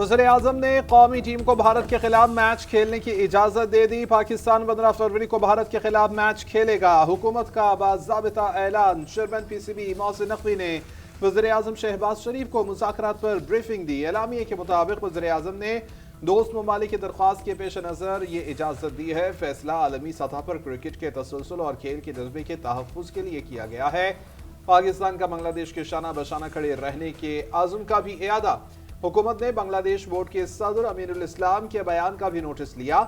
वज़ीर-ए-आज़म ने कौमी टीम को भारत के खिलाफ मैच खेलने की इजाज़त दे दी। पाकिस्तान 15 फरवरी को भारत के खिलाफ मैच खेलेगा। हुकूमत का बाज़ाबिता ऐलान। चेयरमैन पीसीबी मोहसिन नकवी ने वज़ीर-ए-आज़म शहबाज शरीफ को मुज़ाकरात पर ब्रीफिंग दी। एलामिये के मुताबिक वज़ीर-ए-आज़म ने दोस्त ममालिक की दरख्वास्त के पेश नज़र ये इजाज़त दी है। फैसला आलमी सतह पर क्रिकेट के तसलसल और खेल के जज्बे के तहफ़्फ़ुज़ के लिए किया गया है। पाकिस्तान का बांग्लादेश के शाना बशाना खड़े रहने के आज़म का भी इयादा। हुकूमत ने बांग्लादेश बोर्ड के सदर अमीरुल इस्लाम के बयान का भी नोटिस लिया।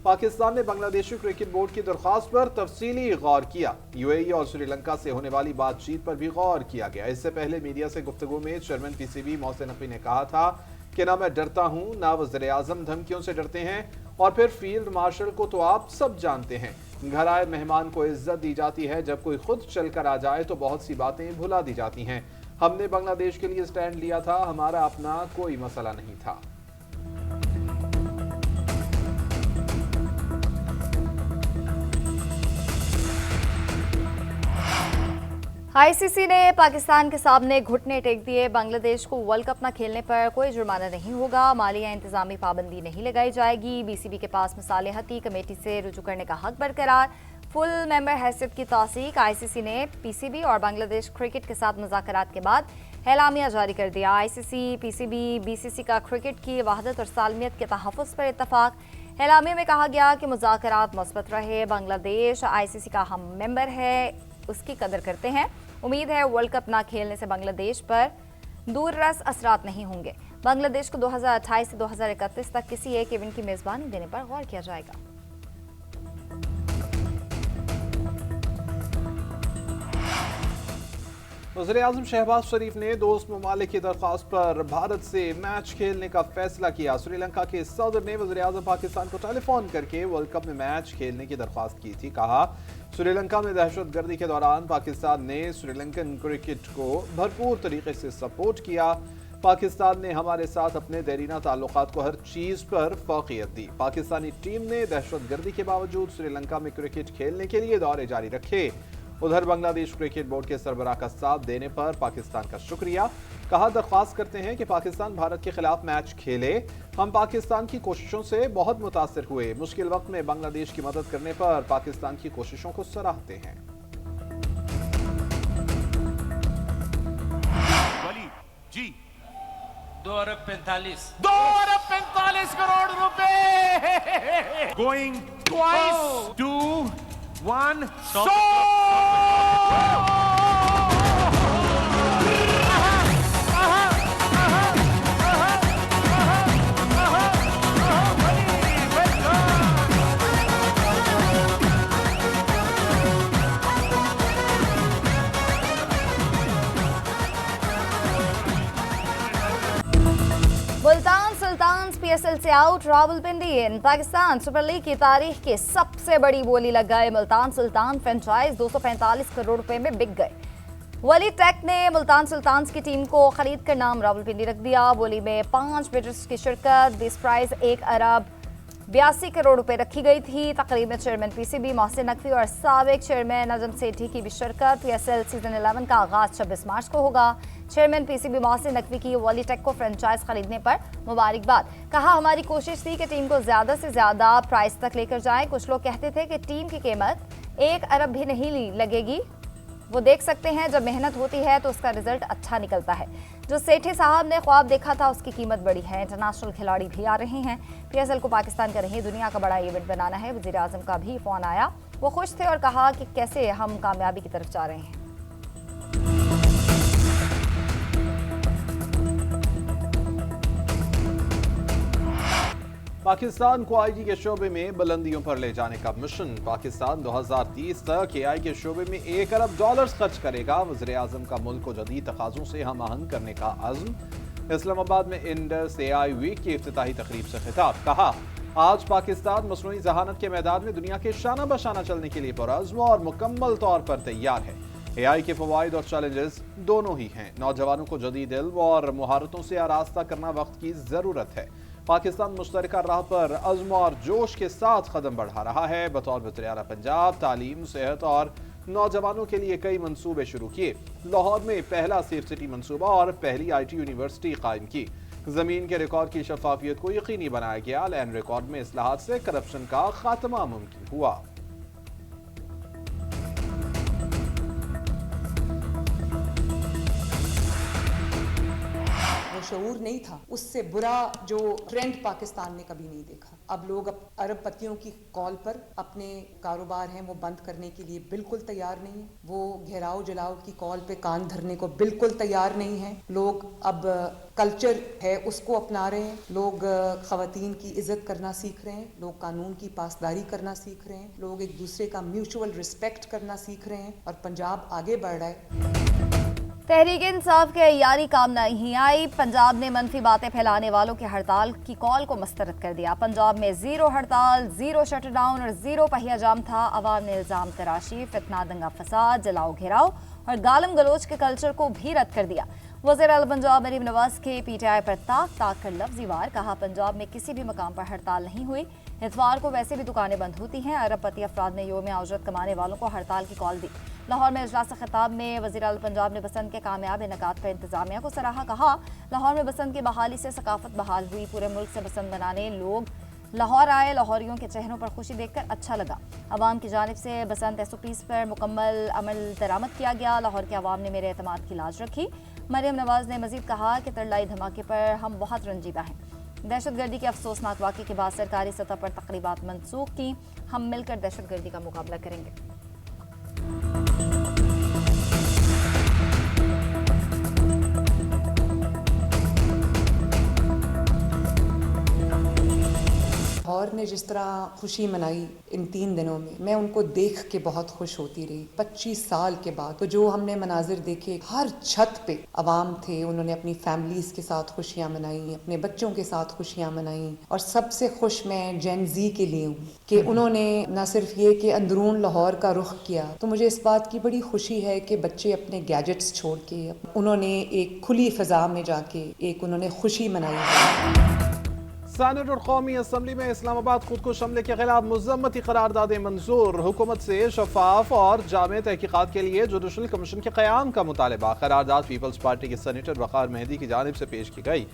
पाकिस्तान ने बांग्लादेशी क्रिकेट बोर्ड की दरख्वास्त पर तफसीली गौर किया। यूएई और श्रीलंका से होने वाली बातचीत पर भी गौर किया गया। इससे पहले मीडिया से गुफ्तगू में चेयरमैन पीसीबी मोहसिन नकवी ने कहा था कि ना मैं डरता हूँ ना वज़ीर-ए-आज़म धमकियों से डरते हैं, और फिर फील्ड मार्शल को तो आप सब जानते हैं। घर आए मेहमान को इज्जत दी जाती है, जब कोई खुद चलकर आ जाए तो बहुत सी बातें भुला दी जाती हैं। हमने बांग्लादेश के लिए स्टैंड लिया था, हमारा अपना कोई मसला नहीं था। आईसीसी ने पाकिस्तान के सामने घुटने टेक दिए। बांग्लादेश को वर्ल्ड कप न खेलने पर कोई जुर्माना नहीं होगा, माली या इंतजामी पाबंदी नहीं लगाई जाएगी। बीसीबी के पास मसालेहती कमेटी से रुजू करने का हक बरकरार। फुल मेंबर हैसियत की तौसीक। आईसीसी ने पीसीबी और बांग्लादेश क्रिकेट के साथ मुज़ाकरात के बाद एलामिया जारी कर दिया। आईसीसी, पीसीबी, बीसीसी का क्रिकेट की वहदत और सालमियत के तहफ़्फ़ुज़ पर इत्तफाक। एलामिया में कहा गया कि मुज़ाकरात मुस्बत रहे। बांग्लादेश आईसीसी का हम मेंबर है, उसकी कदर करते हैं। उम्मीद है वर्ल्ड कप ना खेलने से बांग्लादेश पर दूररस असरात नहीं होंगे। बांग्लादेश को 2028 से 2031 तक किसी एक इवेंट की मेज़बानी देने पर गौर किया जाएगा। वज़ीर-ए-आज़म शहबाज शरीफ ने दोस्त ममालिक की दरख्वास्त पर भारत से मैच खेलने का फैसला किया। श्रीलंका के सदर ने वज़ीर-ए-आज़म पाकिस्तान को टेलीफोन करके वर्ल्ड कप में मैच खेलने की दरख्वास्त की थी। कहा, श्रीलंका में दहशतगर्दी के दौरान पाकिस्तान ने श्रीलंकन क्रिकेट को भरपूर तरीके से सपोर्ट किया। पाकिस्तान ने हमारे साथ अपने देरीना ताल्लुकात को हर चीज़ पर फ़ौक़ियत दी। पाकिस्तानी टीम ने दहशतगर्दी के बावजूद श्रीलंका में क्रिकेट खेलने के लिए दौरे जारी रखे। उधर बांग्लादेश क्रिकेट बोर्ड के सरबराह का साथ देने पर पाकिस्तान का शुक्रिया। कहा, दरख्वास्त करते हैं कि पाकिस्तान भारत के खिलाफ मैच खेले। हम पाकिस्तान की कोशिशों से बहुत मुतासिर हुए। मुश्किल वक्त में बांग्लादेश की मदद करने पर पाकिस्तान की कोशिशों को सराहते हैं। जी 2 अरब 45 करोड़ रुपए going twice 2 1 Multan Sultan PSL से आउट, रावलपिंडी इन। पाकिस्तान सुपर लीग की तारीख की सबसे बड़ी बोली लग गए। मुल्तान सुल्तान फ्रेंचाइज 245 करोड़ रुपए में बिक गए। वली टेक ने मुल्तान सुल्तान की टीम को खरीद कर नाम रावलपिंडी रख दिया। बोली में 5 बिडर्स की शिरकत, बेस प्राइस 1 अरब 82 करोड़ रुपए रखी गई थी। तकरीब में चेयरमैन पीसीबी मोहसिन नकवी और साबिक चेयरमैन नजम सेठी की भी शिरकत। पीएसएल सीजन 11 का आगाज 26 मार्च को होगा। चेयरमैन पीसीबी मोहसिन नकवी की वॉली टेक को फ्रेंचाइज खरीदने पर मुबारकबाद। कहा, हमारी कोशिश थी कि टीम को ज्यादा से ज्यादा प्राइस तक लेकर जाएं। कुछ लोग कहते थे कि टीम की कीमत 1 अरब भी नहीं लगेगी। वो देख सकते हैं, जब मेहनत होती है तो उसका रिजल्ट अच्छा निकलता है। जो सेठी साहब ने ख्वाब देखा था उसकी कीमत बड़ी है। इंटरनेशनल खिलाड़ी भी आ रहे हैं। पीएसएल को पाकिस्तान का नहीं दुनिया का बड़ा इवेंट बनाना है। वज़ीर-ए-आज़म का भी फोन आया, वो खुश थे और कहा कि कैसे हम कामयाबी की तरफ जा रहे हैं। पाकिस्तान को आईटी के शोबे में बुलंदियों पर ले जाने का मिशन। पाकिस्तान 2030 तक एआई के शोबे में $1 अरब खर्च करेगा। वज़ीर-ए-आज़म का मुल्क को जदीद तकाज़ों से हम आहंग करने का अज़्म। इस्लामाबाद में इंडस एआई वीक की इफ्तिताही तकरीब से खिताब। कहा, आज पाकिस्तान मसनूई ज़हानत के मैदान में दुनिया के शाना बशाना चलने के लिए पुरअज़्म और मुकम्मल तौर पर तैयार है। एआई के फ़वाइद और चैलेंजेस दोनों ही हैं। नौजवानों को जदीद इल्म और महारतों से आरास्ता करना वक्त की ज़रूरत है। पाकिस्तान मुश्तरका राह पर अज़्म और जोश के साथ कदम बढ़ा रहा है। बतौर वज़ीर-ए-आला पंजाब तालीम, सेहत और नौजवानों के लिए कई मंसूबे शुरू किए। लाहौर में पहला सेफ सिटी मंसूबा और पहली आईटी यूनिवर्सिटी कायम की। زمین کے ریکارڈ کی شفافیت کو یقینی بنایا گیا. لینڈ ریکارڈ میں اصلاحات سے کرپشن کا خاتمہ ممکن ہوا. شعور نہیں تھا، اس سے برا جو ٹرینڈ پاکستان نے کبھی نہیں دیکھا. اب لوگ ارب پتیوں کی کال پر اپنے کاروبار ہیں وہ بند کرنے کے لیے بالکل تیار نہیں ہیں. وہ گھیراؤ جلاؤ کی کال پہ کان دھرنے کو بالکل تیار نہیں ہیں. لوگ اب کلچر ہے اس کو اپنا رہے ہیں. لوگ خواتین کی عزت کرنا سیکھ رہے ہیں. لوگ قانون کی پاسداری کرنا سیکھ رہے ہیں. لوگ ایک دوسرے کا میوچول رسپیکٹ کرنا سیکھ رہے ہیں اور پنجاب آگے بڑھ رہا ہے. تحریک انصاف کے عیاری کام نہیں آئی. پنجاب نے منفی باتیں پھیلانے والوں کی ہڑتال کی کال کو مسترد کر دیا. پنجاب میں 0 ہڑتال، 0 شٹ ڈاؤن اور 0 پہیہ جام تھا. عوام نے الزام تراشی، فتنہ دنگا فساد، جلاؤ گھیراؤ اور گالم گلوچ کے کلچر کو بھی رد کر دیا. وزیر اعلی پنجاب مریم نواز کے پی ٹی آئی پر تاک کر لفظی وار کہا پنجاب میں کسی بھی مقام پر ہڑتال نہیں ہوئی. اتوار کو ویسے بھی دکانیں بند ہوتی ہیں. ارب پتی افراد نے یوم اجرت کمانے والوں کو ہڑتال کی کال دی. لاہور میں اجلاس خطاب میں وزیر اعلی پنجاب نے بسنت کے کامیاب انعقاد پر انتظامیہ کو سراہا. کہا لاہور میں بسنت کی بحالی سے ثقافت بحال ہوئی. پورے ملک سے بسنت منانے لوگ لاہور آئے. لاہوریوں کے چہروں پر خوشی دیکھ کر اچھا لگا. عوام کی جانب سے بسنت SOPs پر مکمل عمل درآمد کیا گیا. لاہور کے عوام نے میرے اعتماد کی لاج رکھی. مریم نواز نے مزید کہا کہ ترلائی دھماکے پر ہم بہت رنجیدہ ہیں. دہشت گردی کے افسوسناک واقعے کے بعد سرکاری سطح پر تقریبات منسوخ کی. ہم مل کر دہشت گردی کا مقابلہ کریں گے. لاہور نے جس طرح خوشی منائی ان 3 دنوں میں ان کو دیکھ کے بہت خوش ہوتی رہی. 25 سال کے بعد تو جو ہم نے مناظر دیکھے، ہر چھت پہ عوام تھے. انہوں نے اپنی فیملیز کے ساتھ خوشیاں منائیں، اپنے بچوں کے ساتھ خوشیاں منائیں. اور سب سے خوش میں جین زی کے لیے ہوں کہ انہوں نے نہ صرف یہ کہ اندرون لاہور کا رخ کیا، تو مجھے اس بات کی بڑی خوشی ہے کہ بچے اپنے گیجٹس چھوڑ کے انہوں نے ایک کھلی فضا میں جا کے ایک انہوں نے خوشی منائی. سینیٹ اور قومی اسمبلی میں اسلام آباد خودکش حملے کے خلاف مذمتی قراردادیں منظور. حکومت سے شفاف اور جامع تحقیقات کے لیے جوڈیشل کمیشن کے قیام کا مطالبہ. قرارداد پیپلز پارٹی کے سینیٹر وقار مہدی کی جانب سے پیش کی گئی.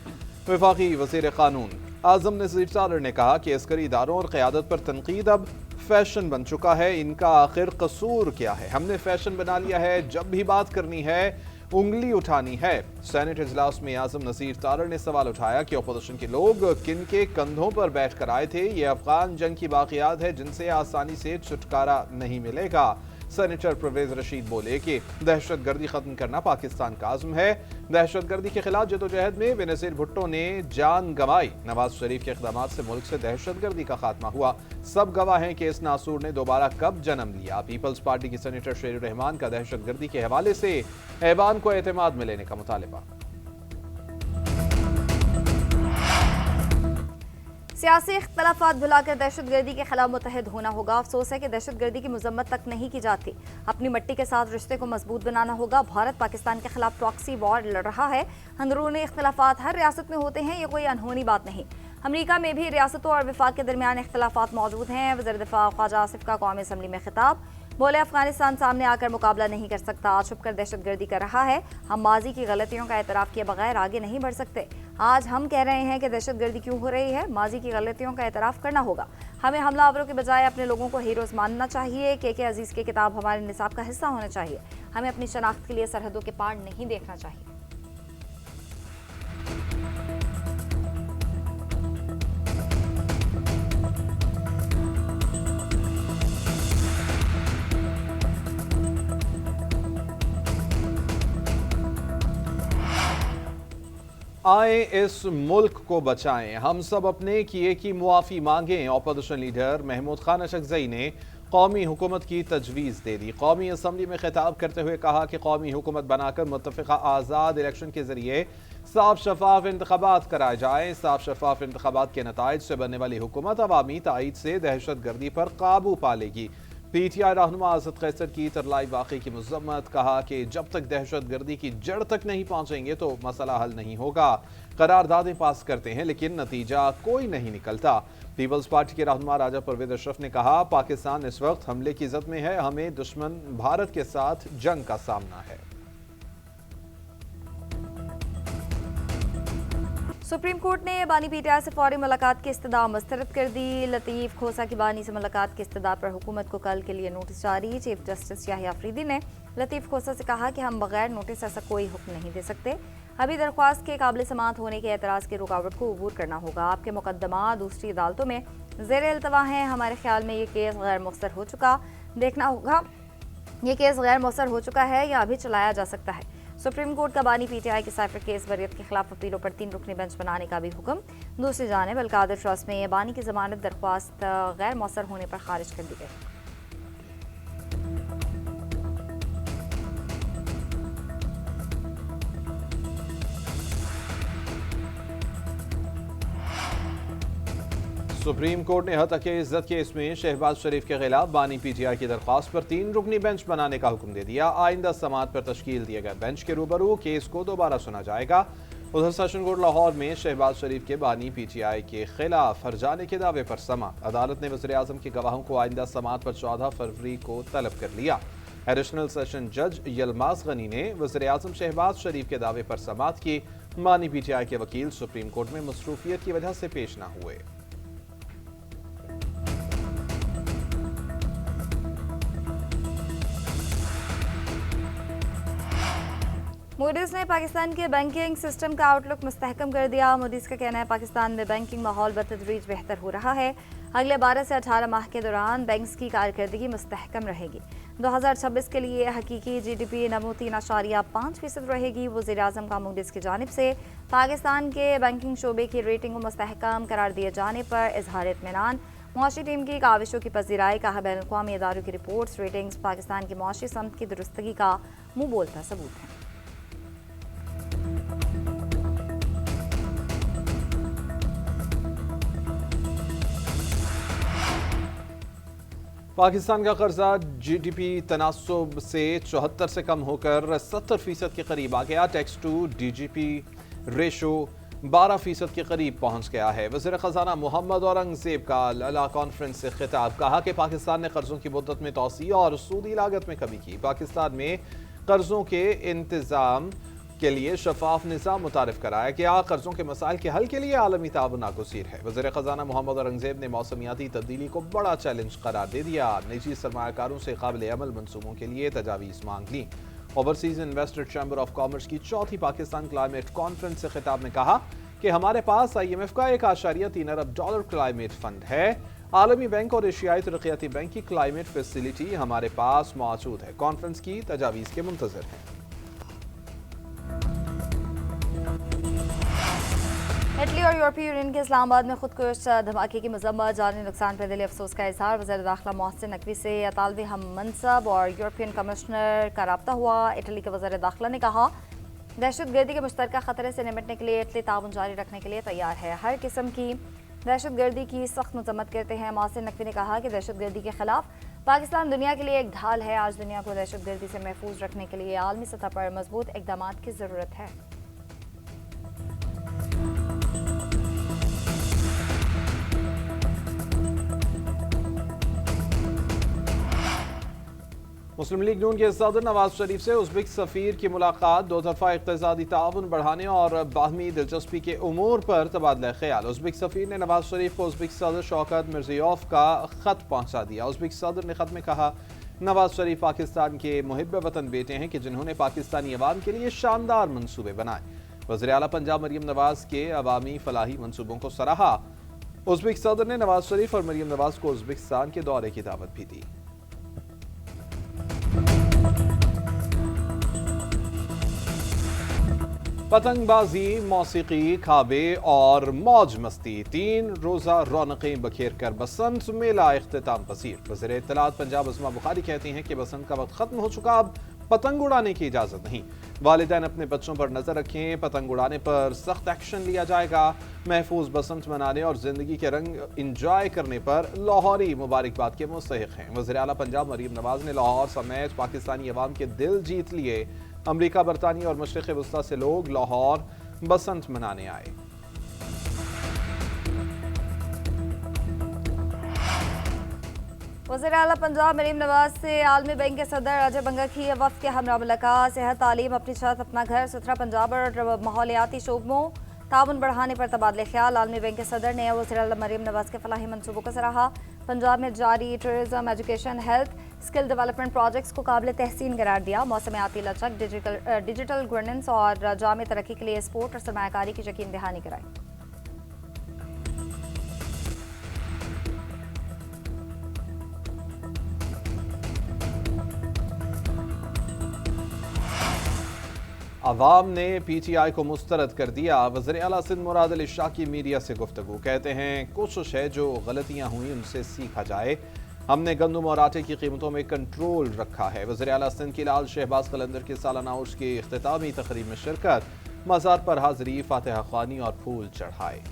وفاقی وزیر قانون اعظم نذیر سالر نے کہا کہ عسکری اداروں اور قیادت پر تنقید اب فیشن بن چکا ہے. ان کا آخر قصور کیا ہے؟ ہم نے فیشن بنا لیا ہے. جب بھی بات کرنی ہے انگلی اٹھانی ہے. سینیٹ اجلاس میں اعظم نذیر سالر نے سوال اٹھایا کہ اپوزیشن کے لوگ کن کے کندھوں پر بیٹھ کر آئے تھے. یہ افغان جنگ کی باقیات ہے جن سے آسانی سے چھٹکارا نہیں ملے گا. سینیٹر پرویز رشید بولے کہ دہشت گردی ختم کرنا پاکستان کا عزم ہے. دہشت گردی کے خلاف جدوجہد میں بینظیر بھٹو نے جان گنوائی. نواز شریف کے اقدامات سے ملک سے دہشت گردی کا خاتمہ ہوا. سب گواہ ہیں کہ اس ناسور نے دوبارہ کب جنم لیا. پیپلز پارٹی کی سینیٹر شیر الرحمان کا دہشت گردی کے حوالے سے ایوان کو اعتماد میں لینے کا مطالبہ. سیاسی اختلافات بھلا کر دہشت گردی کے خلاف متحد ہونا ہوگا. افسوس ہے کہ دہشت گردی کی مذمت تک نہیں کی جاتی. اپنی مٹی کے ساتھ رشتے کو مضبوط بنانا ہوگا. بھارت پاکستان کے خلاف پراکسی وار لڑ رہا ہے. اندرونی اختلافات ہر ریاست میں ہوتے ہیں، یہ کوئی انہونی بات نہیں. امریکہ میں بھی ریاستوں اور وفاق کے درمیان اختلافات موجود ہیں. وزیر دفاع خواجہ آصف کا قومی اسمبلی میں خطاب. بولے افغانستان سامنے آ کر مقابلہ نہیں کر سکتا، چھپ کر دہشت گردی کر رہا ہے. ہم ماضی کی غلطیوں کا اعتراف کیے بغیر آگے نہیں بڑھ سکتے. آج ہم کہہ رہے ہیں کہ دہشت گردی کیوں ہو رہی ہے. ماضی کی غلطیوں کا اعتراف کرنا ہوگا. ہمیں حملہ آوروں کے بجائے اپنے لوگوں کو ہیروز ماننا چاہیے. کے عزیز کی کتاب ہمارے نصاب کا حصہ ہونا چاہیے. ہمیں اپنی شناخت کے لیے سرحدوں کے پار نہیں دیکھنا چاہیے. آئیں اس ملک کو بچائیں، ہم سب اپنے کیے کی معافی مانگیں. اپوزیشن لیڈر محمود خان اشکزئی نے قومی حکومت کی تجویز دے دی. قومی اسمبلی میں خطاب کرتے ہوئے کہا کہ قومی حکومت بنا کر متفقہ آزاد الیکشن کے ذریعے صاف شفاف انتخابات کرائے جائیں. صاف شفاف انتخابات کے نتائج سے بننے والی حکومت عوامی تائید سے دہشت گردی پر قابو پا لے گی. پی ٹی آئی رہنما اسد قیصر کی ترلائی واقعے کی مذمت. کہا کہ جب تک دہشت گردی کی جڑ تک نہیں پہنچیں گے تو مسئلہ حل نہیں ہوگا. قراردادیں پاس کرتے ہیں لیکن نتیجہ کوئی نہیں نکلتا. پیپلز پارٹی کے رہنما راجہ پرویز اشرف نے کہا پاکستان اس وقت حملے کی زد میں ہے. ہمیں دشمن بھارت کے ساتھ جنگ کا سامنا ہے. सुप्रीम कोर्ट ने बानी पीटीआई से फौरी मुलाकात की इस्तदा मुस्तरद कर दी। लतीफ खोसा की बानी से मुलाकात की इस्तदा पर हुकूमत को कल के लिए नोटिस जारी। चीफ जस्टिस याहिया अफरीदी ने लतीफ खोसा से कहा कि हम बगैर नोटिस ऐसा कोई हुक्म नहीं दे सकते। अभी दरख्वास्त के काबिल समाअत होने के एतराज़ की रुकावट को अबूर करना होगा। आपके मुकदमा दूसरी अदालतों में ज़ेर इल्तवा हैं। हमारे ख्याल में ये केस गैर मुख्तर हो चुका, देखना होगा ये केस गैर मुख्तर हो चुका है या अभी चलाया जा सकता है। सुप्रीम कोर्ट का बानी पीटीआई के साइफर केस वरीयत के खिलाफ अपीलों पर 3 रुकनी बेंच बनाने का भी हुक्म। दूसरी जानिब अलकादर ट्रस्ट में बानी की जमानत दरख्वास्त गैर मौसर होने पर खारिज कर दी गई। सुप्रीम कोर्ट ने हत्या के इज्जत केस में शहबाज शरीफ के खिलाफ बानी पीटीआई की दरख्वास्त पर 3 रुकनी बेंच बनाने का हुक्म दे दिया। आइंदा समाअत पर तश्कील दिए गए बेंच के रूबरू केस को दोबारा सुना जाएगा। उधर सेशन कोर्ट लाहौर में शहबाज शरीफ के बानी पीटीआई के खिलाफ हरजाने के दावे पर समाअत। अदालत ने वज़ीर आज़म के गवाहों को आइंदा समाअत पर 14 फरवरी को तलब कर लिया। एडिशनल सेशन जज यलमास गनी ने वज़ीर आज़म शहबाज शरीफ के दावे पर समाअत की। बानी पीटीआई के वकील सुप्रीम कोर्ट में मसरूफियत की वजह से पेश न हुए। मूडीज ने पाकिस्तान के बैंकिंग सिस्टम का आउटलुक मुस्तहकम कर दिया। मूडीज का कहना है पाकिस्तान में बैंकिंग माहौल बतदरीज बेहतर हो रहा है। अगले 12 से 18 माह के दौरान बैंक्स की कारकर्दगी मुस्तहकम रहेगी। 2026 के लिए हकीकी जीडीपी नमो 3.5% रहेगी। वज़ीर आज़म का मूडीज की जानिब से पाकिस्तान के बैंकिंग शोबे की रेटिंग को मुस्तहकम करार दिए जाने पर इजहार इत्मीनान। मुआशी टीम की काविशों की पजीराई। कहा बैनुल अक़वामी इदारों की रिपोर्ट्स रेटिंग्स पाकिस्तान की मुआशी समत की दुरुस्तगी का मुँह बोलता सबूत है। पाकिस्तान का कर्जा जीडीपी तनासुब से 74 से कम होकर 70% के करीब आ गया। टैक्स टू डीजीपी रेशो 12% के करीब पहुंच गया है। वज़ीर ख़ज़ाना मोहम्मद औरंगज़ेब का लला कॉन्फ्रेंस से खिताब। कहा कि पाकिस्तान ने कर्जों की मुद्दत में तौसी और सूदी लागत में कमी की। पाकिस्तान में कर्जों के इंतज़ाम के लिए शफाफ निज़ाम मुतारिफ कराया गया। कर्जों के मसाइल के हल के लिए आलमी ताउन नागुज़ीर है। वज़ीर ख़ज़ाना मोहम्मद औरंगज़ेब ने मौसमियाती तब्दीली को बड़ा चैलेंज करार दे दिया। निजी सरमायाकारों से काबिल अमल मनसूबों के लिए तजावीज़ मांग ली। Overseas investor chamber of commerce की चौथी पाकिस्तान क्लाइमेट कॉन्फ्रेंस से खिताब में कहा कि हमारे पास IMF का $1.3 अरब क्लाइमेट फंड है। आलमी बैंक और एशियाई तरक्याती बैंक की क्लाइमेट फैसिलिटी हमारे पास मौजूद है। कॉन्फ्रेंस की तजावीज़ के मुंतज़िर हैं। इटली और यूरोपीय यूनियन के इस्लामाबाद में खुदकुश धमाके की मजम्मत। जानी नुकसान पर दिली अफसोस का इजहार। वज़ीर दाखिला मोहसिन नकवी से अतालवी हम मनसब और यूरोपियन कमिश्नर का रब्ता हुआ। इटली के वज़ीर दाखिला ने कहा दहशतगर्दी के मुश्तरका ख़तरे से निपटने के लिए इटली ताउन जारी रखने के लिए तैयार है। हर किस्म की दहशतगर्दी की सख्त मजम्मत करते हैं। मोहसिन नकवी ने कहा कि दहशतगर्दी के खिलाफ पाकिस्तान दुनिया के लिए एक ढाल है। आज दुनिया को दहशतगर्दी से महफूज रखने के लिए आलमी सतह पर मजबूत इक़दामात की ज़रूरत है। मुस्लिम लीग नून के सदर नवाज शरीफ से उज़्बेक सफ़ीर की मुलाकात। दो तरफ़ा इक़्तिसादी ताउन बढ़ाने और बाहमी दिलचस्पी के उमूर पर तबादला ख्याल। उज़्बेक सफ़ीर ने नवाज शरीफ को उज़्बेक सदर शौकत मिर्ज़ियोयव का ख़त पहुँचा दिया। उज़्बेक सदर ने ख़त में कहा नवाज शरीफ पाकिस्तान के मुहिब वतन बेटे हैं कि जिन्होंने पाकिस्तानी अवाम के लिए शानदार मनसूबे बनाए। वज़ीर आला पंजाब मरीम नवाज के अवामी फलाही मनसूबों को सराहा। उज़्बेक सदर ने नवाज शरीफ और मरीम नवाज को उज़्बेकिस्तान के दौरे की दावत भी दी। पतंगबाजी, मौसीकी, खाबे और मौज मस्ती 3 रोज़ा रौनकें बखेर कर बसंत मेला इख्तिताम पसीर। वज़ीर इत्तलात पंजाब अज़मा बुखारी कहती हैं कि बसंत का वक्त ख़त्म हो चुका, अब पतंग उड़ाने की इजाज़त नहीं। वालिदैन अपने बच्चों पर नज़र रखें, पतंग उड़ाने पर सख्त एक्शन लिया जाएगा। महफूज बसंत मनाने और ज़िंदगी के रंग इंजॉय करने पर लाहौरी मुबारकबाद के मुस्तहिक़ हैं। वज़ीर आला पंजाब मरीम नवाज ने लाहौर समेत पाकिस्तानी अवाम के दिल जीत लिए। अमरीका, बरतानिया और मशरिक़ वस्ता से लोग लाहौर बसंत मनाने आए। वज़ीर आला पंजाब मरीम नवाज से आलमी बैंक के सदर अजय बंगा की वफ़द के हमरा मुलाकात। सेहत, तालीम, अपनी छत अपना घर, सुथरा पंजाब और माहौलियाती शोबों ताउन बढ़ाने पर तबादले ख्याल। आलमी बैंक के सदर ने वज़ीर आला मरीम नवाज के फलाही मंसूबों को सराहा। पंजाब में जारी tourism, education, health, skill development projects को काबिल तहसीन करार दिया। मौसमियाती लचक, डिजिटल गवर्नेंस और जामे तरक्की के लिए स्पोर्ट और सरमायाकारी की यकीन दहानी कराई। अवाम ने PTI को मुस्तरद कर दिया। वज़ीर आला सिंध मुराद अली शाह की मीडिया से गुफ्तगू। कहते हैं कोशिश है जो गलतियां हुई उनसे सीखा जाए। हमने गंदम और आटे की कीमतों में कंट्रोल रखा है। वज़ीर आला सिंध की लाल शहबाज कलंदर के सालाना उर्स की इख्तितामी तकरीब में शिरकत। मज़ार पर हाज़री, फातिहा ख्वानी और फूल चढ़ाए।